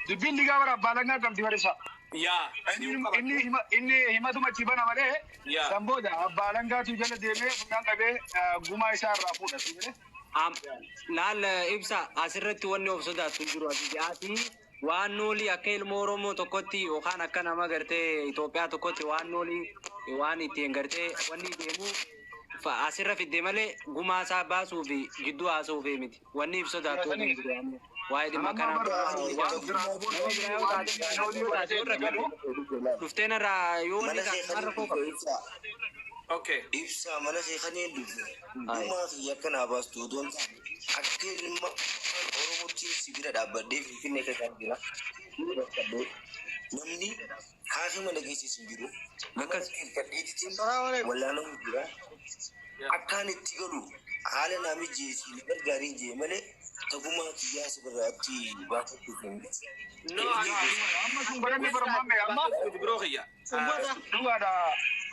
dubbiin dhiigaa bara abbaa langaa qabdi barisa. Yaa. Inni himatuma chibana malee. Samboda abbaa langaatu jala deemee fuudhaan qabee gumaa isaa irraa fuudha. Laal ibsa asirratti wanni of sodaatu jiru asii waan noolii akka ilmoo Oromoo tokkotti yookaan akka nama gartee Itoophiyaa tokkotti waan noolii waan ittiin gartee wanni deemu asirra fidde malee gumaa isaa baasuu fi gidduu haasa'uu fi miti wanni ibsa sodaatu waa'ee dhimma kanaa dhuftee narraa yoo har'a kooka. Okay. Ibsa mana seeqanii dhumaa fi yakkan abaastu odoon akka ilma Oromootti sibira dhaabbadhee Finfinnee keessaa jira. Namni haasoo mana geessisu hin jiru. Akkas kadheetitiin wallaanoo jira. Akkaan itti galu haala naami jeesii gargaariin jee malee tagumaa kiyyaa sibiraatti baafachuu hin No, amma sun godhanne barmaame amma biroo kiyya. dhugaadha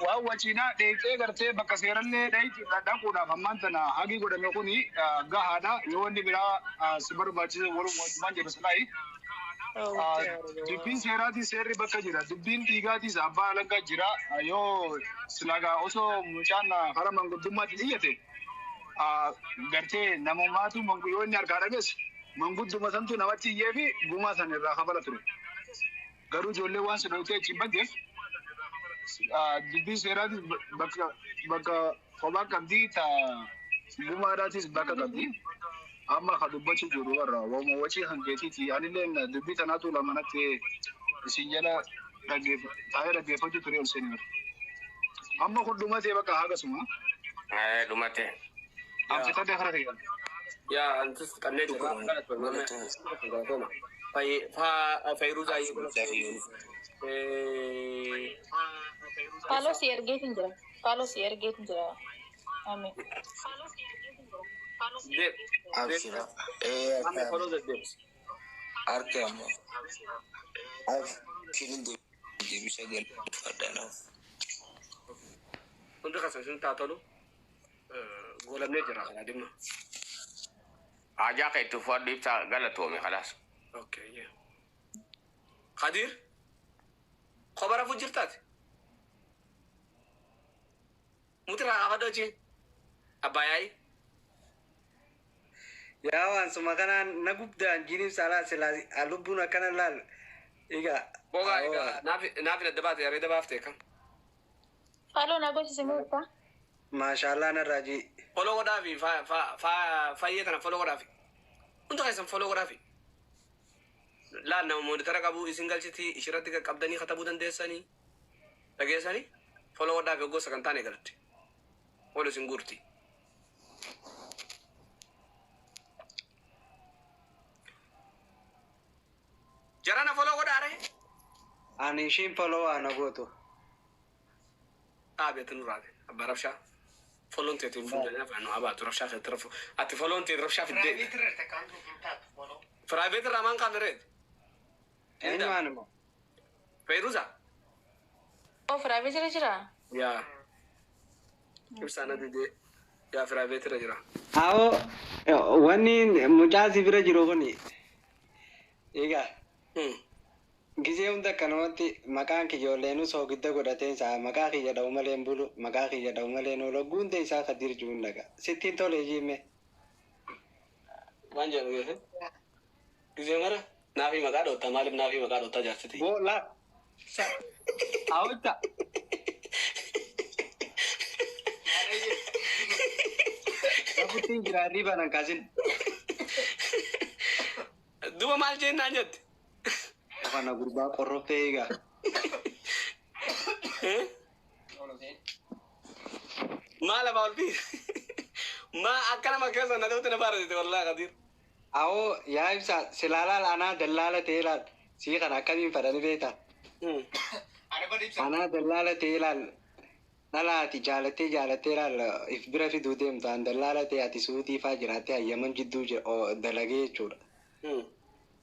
waan waciinaa dheessee gartee bakka seerallee dhaquudhaaf ammaan tana hagi godhame kuni gahaadha yoo wanni biraa si barbaachise walumaan jedhu sanaayi. Dubbiin seeraatii seerri bakka jira dubbiin dhiigaatis abbaa alangaa jira yoo silagaa osoo mucaan hara manguddummaatti dhiyyate gartee namummaatu yoo inni harkaa dhageesse mangudduma santu namatti iyyee fi gumaa san irraa kafala ture. Garuu ijoollee waan sadoottee achi baggeef dubbiin seeraatis bakka kophaa qabdi gumaadhaatis bakka qabdi. Amma ka dubbachuu jiru warra waamuu wacii hanqeetiiti. Anillee dubbii tanaatu lamanatti isin jala taa'ee dhaggeeffachuu ture ol seenii. Amma kun dhumatee bakka hagasuma. Dhumatee. Amsi tadee kana ta'e. Yaa antis qallee jira. Fayyiruu Kalau si ergeetin jira. Kalau si ergeetin jira. Amin. Abshira. Follow the debs. Arke amma. Filin de bisa gel fadana. Untuk kasus tatolu golamnya jera kana dimma. Aja kayak itu for di bisa galat wami kalas. Okay, ya. Kadir? Khabar apa jirtat? Mutra apa doji? Abayai? Yaa waan suma kanaan na gubdaan jiniif saalaa silaa lubbuun akkana laal egaa boga naafi na dabaate yaree dabaafte kam Kalau nago si semuta. maashaallah narraa jii follow godaafi fayyee kana follow godaafi hunda keessan follow godaafi laan nama moonitara qabu isin galchiti ishirratti qaqqabdanii katabuu dandeessanii dhageessanii follow godaafi gosa kan taane galatti wal isin guurti. Jarana follow godare? ani ishiin follow ana gootu Betul nurade. Abba Rafsha. Follow te tin fulla na fano aba tu Rafsha terfo. Ati follow te Rafsha fi de. Private raman kan red. eenyumaanimo Fayruza. Oh, Fravi jira jira. Ya. Ibsana de ya private rajira. Awo wanni mucaa si bira jiru kuni egaa gisee hunda kanamatti maqaan kiyyoolleenuu soogidda godhateen isaa maqaa kiyya dha'u malee hin bulu maqaa kiyya dha'u malee hin oolu guunte isaa Kadir jiruun dhaga sittiin tolee jiime. Waan jedhu geesse. Gisee mara naafi maqaa dhoota maaliif naafi maqaa dhoota jaarsiti. Boola awwata Kabutiin jiraarrii banan kaasin. Duba maal jennaan jette. Kana gurbaa qorroftee egaa. Maal abaa olfi. Ma akkana makkeessa na dhawte na baarate wallahi Kadir. Awo yaa ibsa silaalaal anaa dallaala ta'ee laal sii kana akkamiin fadhani beekta. Anaa dallaala ta'ee laal dhalaati jaalattee laal if bira fiduu deemtu an dallaala ta'e ati suutii faa jiraattee hayyaman jidduu dalagee jechuudha.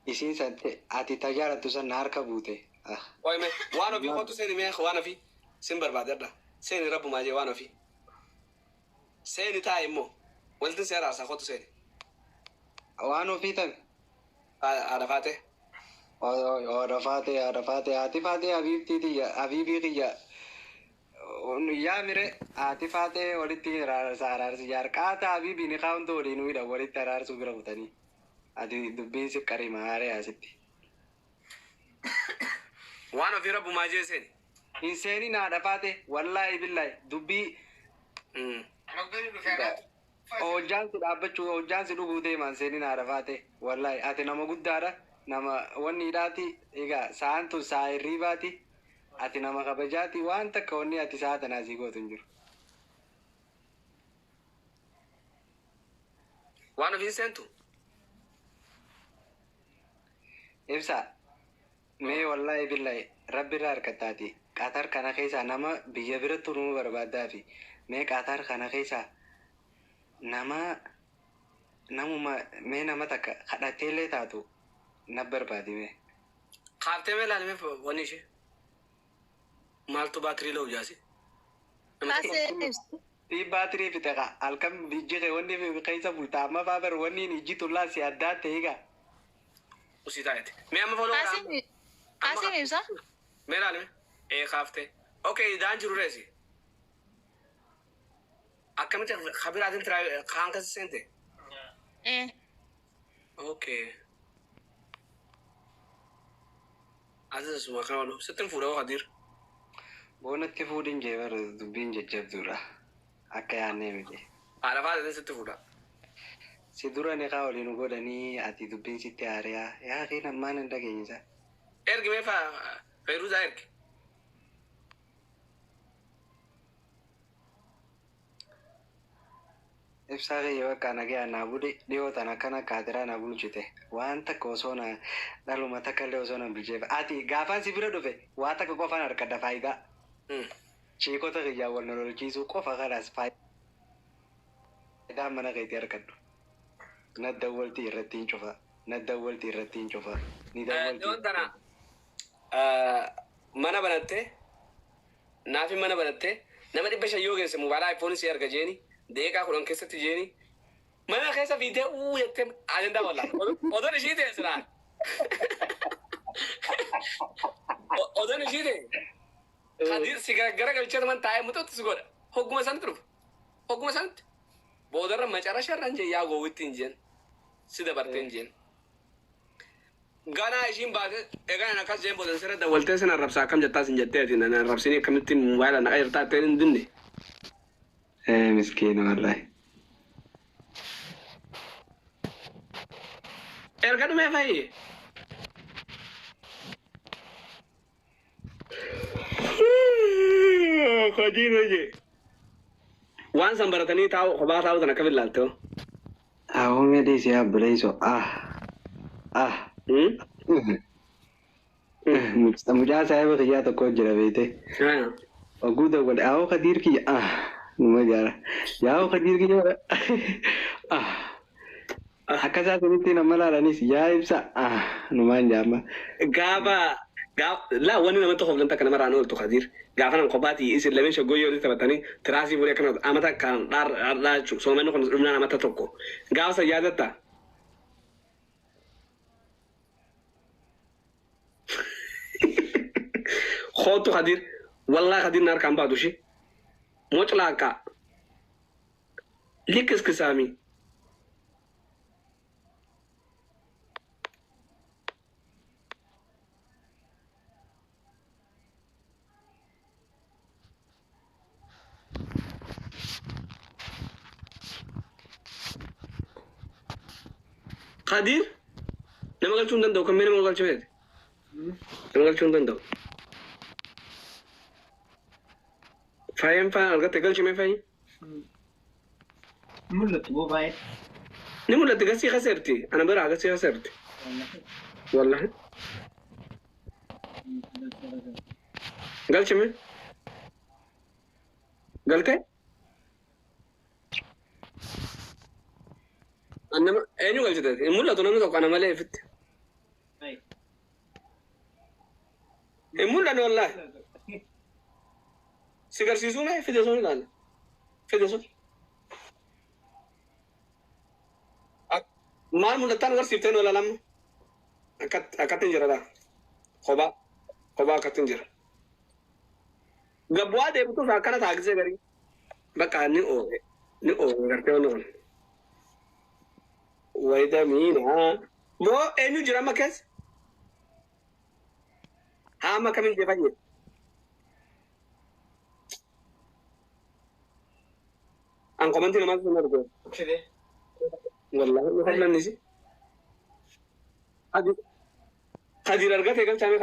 Isiin san ati tajaalattu san harka buute. Oime waan ofii kootu seeni mee waan ofii sin barbaadadha. Seeni rabbumaa jee waan ofii. Seeni taa'e immoo wanti seera isaa kootu seeni. Waan ofii tan Arafate. Rafate ati fate Habibi kiyya yaa mire ati fate walitti araarsi jaarqaata Habibi ni kaawuntu waliin uwida walitti araarsu bira kutanii ati dubbiin si qarima haaree asitti. Waan ofii rabbu maa jeeseen. Hin seeni naa dhafaate wallaahi billaahi dubbii hojjaan si dhaabbachuu hojjaan si dhuguu deemaan seeni naa dhafaate wallaahi ati nama guddaadha nama wanni hidhaati egaa sa'aan tun sa'a hirriibaati ati nama kabajaati waan takka wanni ati sa'a tanaa sii gootu hin jiru. Waan ofiin seentu. Ibsa mee wallaahi billaahi rabbi irraa harkattaati Qatar kana keessaa nama biyya biratti nu barbaaddaa fi mee Qatar kana keessaa namuma mee nama takka kadhatteellee taatu na barbaadi mee. Qaaftee mee ilaalame wanni ishee. Maaltu baatirii la'u jaasi. Baatirii fite halkan bijjire wanni keessa bultaa amma faabar wanni ijji tullaa si addaa ta'e egaa. Usii taa'eeti. Mee amma foloo godhaa. Qaasim ibsa. Mee ilaalame. Qaaftee. Okay daan jiru reesi. Akkamitti kabiraatiin kaan keessa seente. Okay. Asuma kana wal sittin fuudhoo Hadiir. Boonatti fuudhin jee bara dubbiin jajjabduudha. Akka yaannee miti. Arafaatiin sitti fuudha. Si dura ni kaa waliin godhanii ati dubbiin sitti haariyaa yaa kee nammaan hin dhageenyisa. Ergi mee Feeruuzaa ergi. Ibsaa kee bakka nagee naa bude dhiyootan akkana kaatiraa na bulchite waan takka osoo na dhaluma takka illee osoo na bilcheef ati gaafaan si bira dhufe waa takka qofaan harkadha faayidaa. Sheekota kiyyaa wal lolchiisuu qofa kanaas faayidaa mana keetii harkadhu. Na dawwaltii irratti hin cufa. Na dawwaltii irratti hin cufa. Ni dawwaltii. Doon tana mana banattee naafi mana banattee nama 500 yoo geesse mobaayilaa iPhone si arga jeeni deeqaa 10 keessatti jeeni mana keessa fiitee jettee ajandaa wallaa odoon ishii ta'e silaa odoon ishii ta'e Hadiir si garagalchee man taa'ee mutuutti si godha hogguma sanatti dhufa hogguma sanatti boodarra macarasharraan jee yaa goowwitti hin jeen si dabartee hin jeen. Ganaa ishiin baate egaa na akkas jeen boodan sirra dawwaltee sana arrabsaa akkam jettaas hin jetteeti na arrabsinii akkamitti mobaayila naqa jirtaa ta'een hin dinne. Miskiina wallahi. Erga dhumee fayyee. Hojiin hojii. Waan san baratanii taa'u kophaa taa'u tan akka billaaltee. Awwaamee dhiisee abbileesoo mucaa saahiba kiyyaa tokko jira beete. Oguu dawwale awwa Hadiir kiyya numa jaara yaa Hadiir kiyya akkasaa sanitti nama laalanis yaa ibsa numaan jaama. Gaafa laa wanni namatti hoflan takka nama raanoo oltu Hadiir gaafa nan kophaati isin lameen shaggooyyoo walitti taphatanii tiraasii fuudhee akkana amata kan dhaar soomanni kun dhumnaan amata tokko gaafa san yaadatta. Khootu Hadiir wallahi Hadiir naar kan baatu shi mutlaaqa likiskisaami. Hadiir nama galchuu hin danda'u kan mee nama galchuu feete nama galchuu hin danda'u. Faayeen faan argatte galchimee faayi. Mul'atu boo baay'ee. Ni mul'atti gasii kaseerti ana biraa gasii kaseerti. Wallahi. Galchime. Galte. Anama eenyu galchite hin mul'atu namni tokko ana malee ifitti. Hin mul'anne wallahi. Si garsiisuu mee fide sun ilaalla. Fide sun. Maal mul'attaan agarsiiftee nola lamma. akkatin jira laa kophaa akkatin jira gabbu'aa deebituuf akkana taagisee garii bakka ni ooge gartee wanni kun wayida miinaa moo eenyu jira amma keessa haa amma kamiin jee fayyee an komantii namaa sun argu wallahi ni fallanisi Kadir argate galchame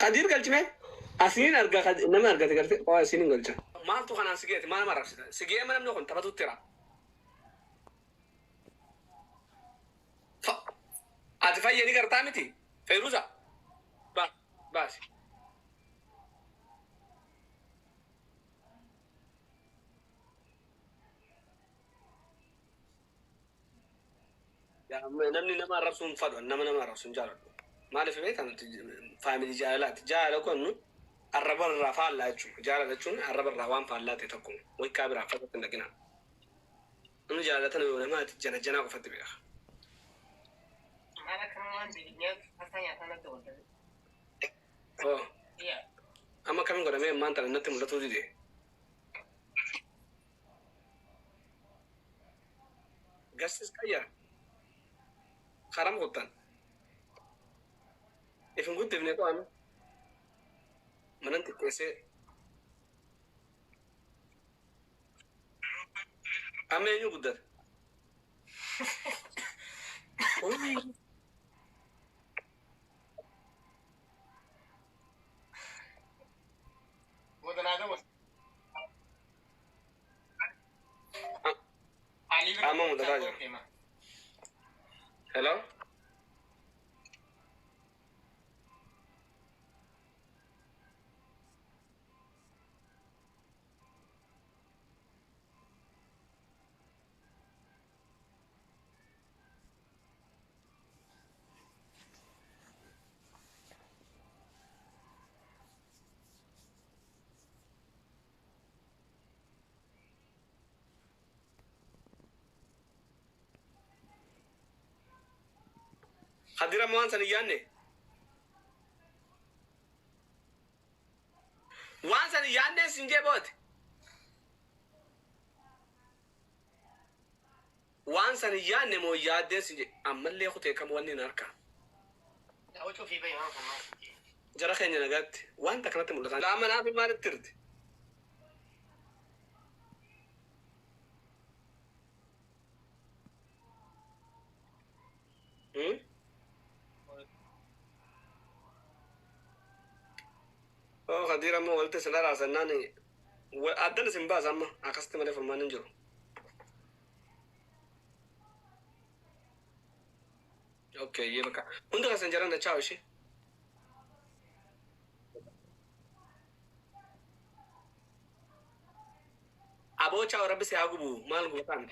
Kadir galchime asin arga nama argate garte o asin galcha maaltu kana sigete mana marasita sigee mana namni kun tapatu tira ati fayyani gartaa miti Fayruza bas ya namni nama arrabsuun fadhu nama arrabsuun jaalladhu maaliif beekan faamilii jaalalaati jaalala kunnu arrabarraa faallaa jechuudha jaalala jechuun arrabarraa waan faallaa ta'e tokko waykaa biraa fakkatti hin dhaqina namni jaalalatan yoo namaati janaa qofatti beeka. Amma kamiin godhamee maanta natti mul'atuu dide gastis qayyaa karam kuttan ifin guddifne qo'ame manan xiqqeessee amma eenyu guddate amma mul'ataa jira hello Hadira mo wansan iyanne sinje bot wansan iyanne mo yaadde sinje ammalle khute kam wanni narka dawacho fi bay han kan jara khanya nagat wan takrat mulatan la mana fi mal tirti Hadira mo walte salara sanani addan simba zamma akaste male formanin jiro okay ye baka unda ka sanjaran da chawo shi abo chawo rabbi sai agubu mal go tan